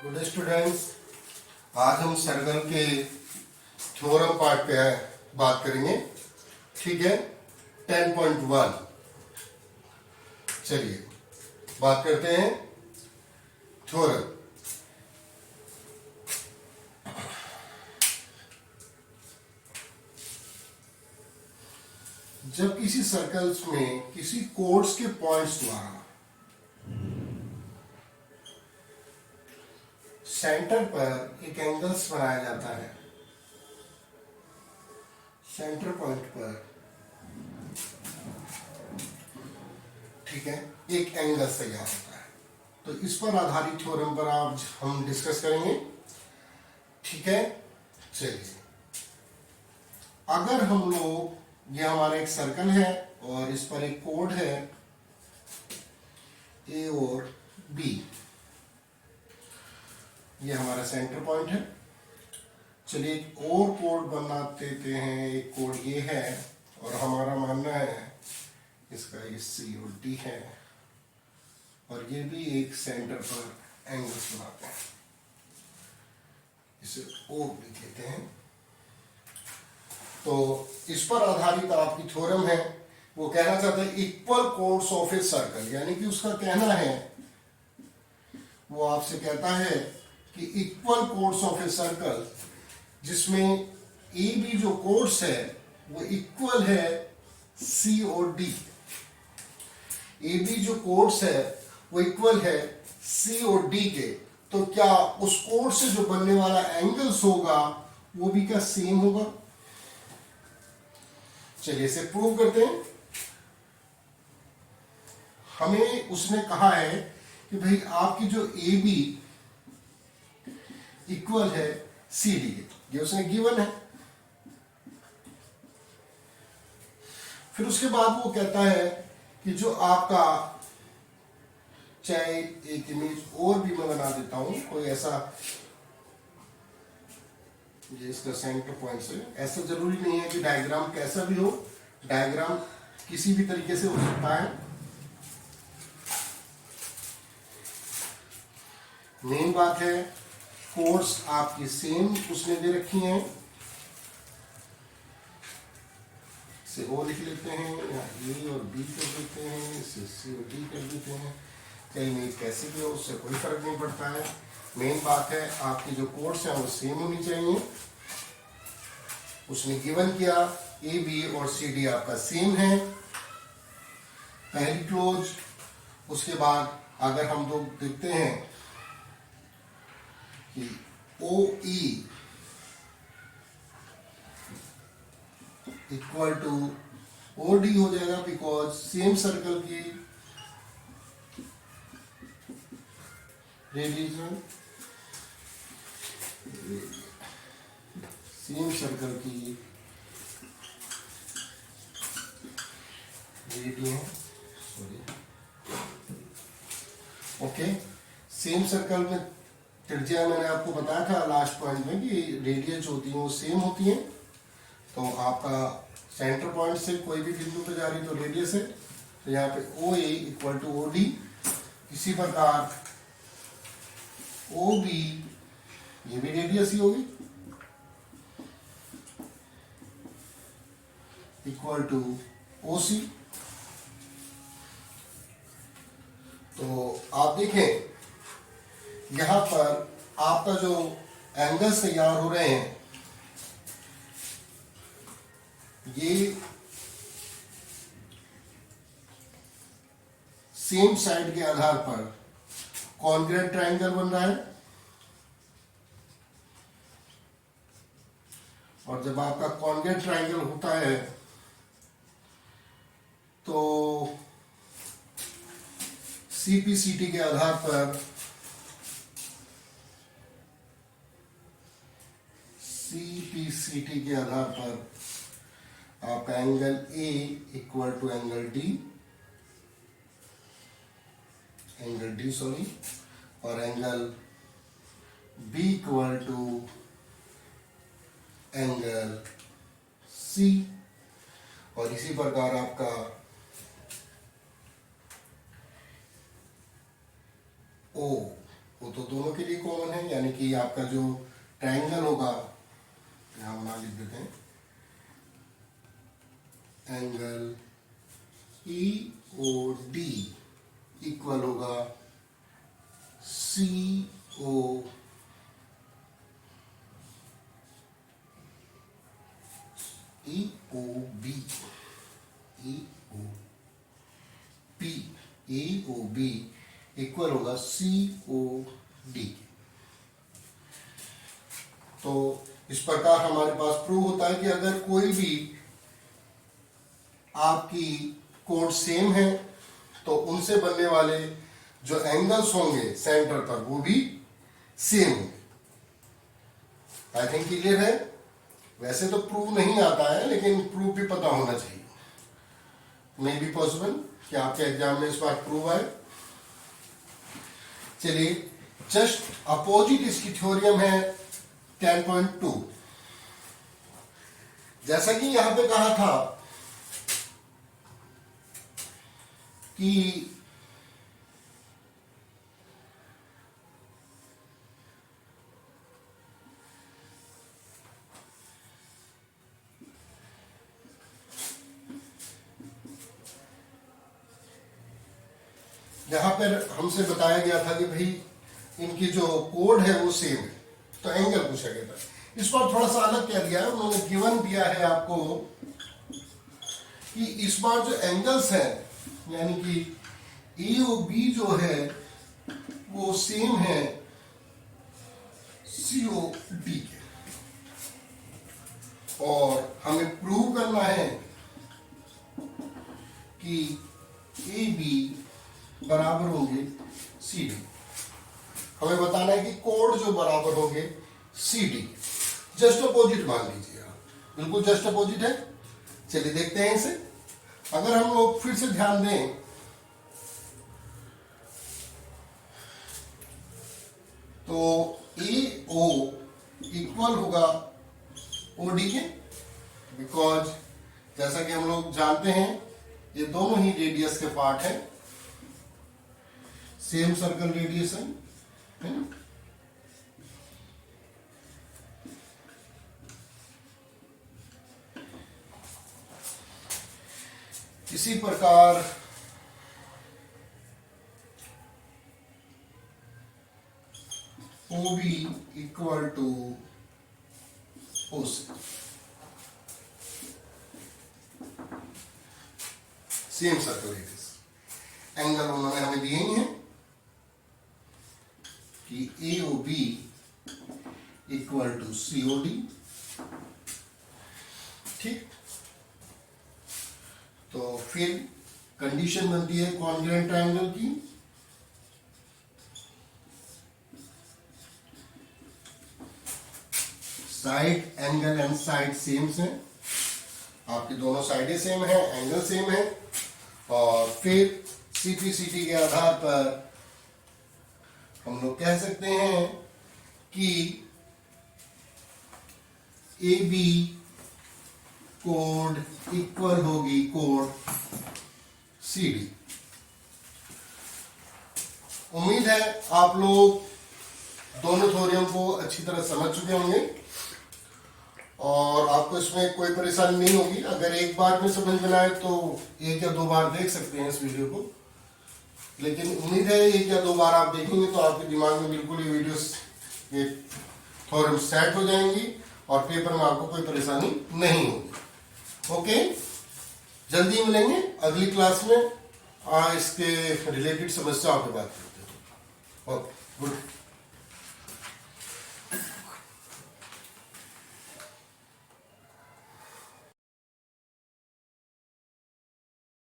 Good students, आज हम circle के थ्योरम पार्ट पे बात करेंगे। ठीक है, 10.1। चलिए बात करते हैं थ्योरम। जब किसी सर्कल्स में किसी कोड्स के पॉइंट्स द्वारा सेंटर पर एक एंगल्स बनाया जाता है, सेंटर पॉइंट पर, ठीक है, एक एंगल तैयार होता है। तो इस पर आधारित थ्योरम पर आज हम डिस्कस करेंगे। ठीक है, चलिए, अगर हम लोग, ये हमारा एक सर्कल है और इस पर एक कोड है ए और बी, ये हमारा सेंटर पॉइंट है। चलिए एक और कोड बना देते हैं। एक कोड ये है और हमारा मानना है इसका ये सी और डी है और ये भी एक सेंटर पर एंगल्स बनाते हैं, इसे ओ लिख लेते हैं। तो इस पर आधारित आपकी थ्योरम है। वो कहना चाहता है equal codes of a circle, यानी कि उसका कहना है, वो आपसे कहता है कि equal codes of a circle जिसमें ए बी जो कोड्स है वो इक्वल है सी और डी। ए बी जो कोड्स है वो इक्वल है सी और डी के। तो क्या उस कोड से जो बनने वाला एंगल्स होगा वो भी क्या सेम होगा? चलिए इसे प्रूव करते हैं। हमें उसने कहा है कि भाई आपकी जो ए बी इक्वल है सी डी के, ये उसने गिवन है। फिर उसके बाद वो कहता है कि जो आपका, चाहे एक इमेज और भी मैं बना देता हूं, कोई ऐसा, ये इसका सेंटर पॉइंट है। ऐसा जरूरी नहीं है कि डायग्राम कैसा भी हो, डायग्राम किसी भी तरीके से हो सकता है। मेन बात है कोड्स आपकी सेम उसने दे रखी हैं। इसे ओ लिख लेते हैं या ए और बी कर देते हैं, इसे सी और डी कर देते हैं। कहीं नहीं, कैसे भी हो उससे कोई फर्क नहीं पड़ता है। मेन बात है आपकी जो कोड्स हैं वो सेम होनी चाहिए। उसने गिवन किया ए बी और सी डी आपका सेम है, पहली क्लोज। उसके बाद अगर हम लोग देखते हैं कि O E equal to O D हो जाएगा, बिकॉज सेम सर्कल की रेडियस, सेम सर्कल की radius, sorry, okay, same circle में त्रिज्या मैंने आपको बताया था लास्ट पॉइंट में कि रेडियस जो होती है वो सेम होती है। तो आपका सेंटर पॉइंट से कोई भी बिंदु पे जा रही तो रेडियस है, तो यहाँ पे ओ ए इक्वल टू ओ डी। इसी प्रकार ओ बी, ये भी रेडियस ही होगी, इक्वल टू ओ सी। तो आप देखें यहां पर आपका जो एंगल्स तैयार हो रहे हैं ये सेम साइड के आधार पर कॉन्ग्रुएंट ट्रायंगल बन रहा है। और जब आपका कॉन्ग्रुएंट ट्रायंगल होता है तो सीपीसीटी के आधार पर, सीपीसीटी के आधार पर आपका angle A equal to angle D sorry, और angle B equal to angle C. और इसी प्रकार आपका ओ वो तो दोनों के लिए कॉमन है, यानी कि आपका जो ट्रायंगल होगा, यहां बना लिख देते हैं, एंगल EOD इक्वल होगा COP, EOB इक्वल होगा COD। तो इस प्रकार हमारे पास प्रूव होता है कि अगर कोई भी आपकी कोड सेम है तो उनसे बनने वाले जो एंगल्स होंगे सेंटर पर वो भी सेम होंगे। आई थिंक क्लियर है। वैसे तो प्रूव नहीं आता है, लेकिन प्रूव भी पता होना चाहिए। मे बी पॉसिबल कि आपके एग्जाम में इस बार प्रूव आए। चलिए, जस्ट अपोजिट इसकी थ्योरम है 10.2। जैसा कि यहां पे कहा था कि यहां पर हमसे बताया गया था कि भाई इनकी जो कोड है वो सेम है, तो एंगल पूछा गया था। इस बार थोड़ा सा अलग क्या दिया है, उन्होंने गिवन दिया है आपको कि इस बार जो एंगल्स है, यानी कि EOB जो है वो सेम है COD के, और हमें प्रूव करना है कि AB बराबर होंगे CD। हमें बताना है कि कोड जो बराबर होंगे CD। जस्ट अपोजिट मान लीजिए आप, बिल्कुल जस्ट अपोजिट है। चलिए देखते हैं इसे। अगर हम लोग फिर से ध्यान दें तो AO इक्वल होगा OD के, बिकॉज जैसा कि हम लोग जानते हैं ये दोनों ही रेडियस के पार्ट है, सेम सर्कल रेडियस है ना। इसी प्रकार OB equal to OC, same circle radius. Angle उन्होंने हमें दिए ही हैं कि AOB इक्वल टू COD। ठीक, तो फिर कंडीशन बनती है कॉन्ग्रुएंट ट्रायंगल की। Side angle and side same है, आपकी दोनों साइडें सेम है, एंगल सेम है, और फिर CPCT के आधार पर हम लोग कह सकते हैं कि AB कोड इक्वल होगी कोड CD। उम्मीद है आप लोग दोनों थ्योरम को अच्छी तरह समझ चुके होंगे और आपको इसमें कोई परेशानी नहीं होगी। अगर एक बार में समझ में आए तो एक या दो बार देख सकते हैं इस वीडियो को, लेकिन उम्मीद है एक या दो बार आप देखेंगे तो आपके दिमाग में बिल्कुल ये वीडियोस, ये थ्योरम सेट हो जाएंगी और पेपर में आपको कोई परेशानी नहीं होगी। ओके, जल्दी मिलेंगे अगली क्लास में, इसके रिलेटेड समस्याओं पे बात करते हैं। Okay, good.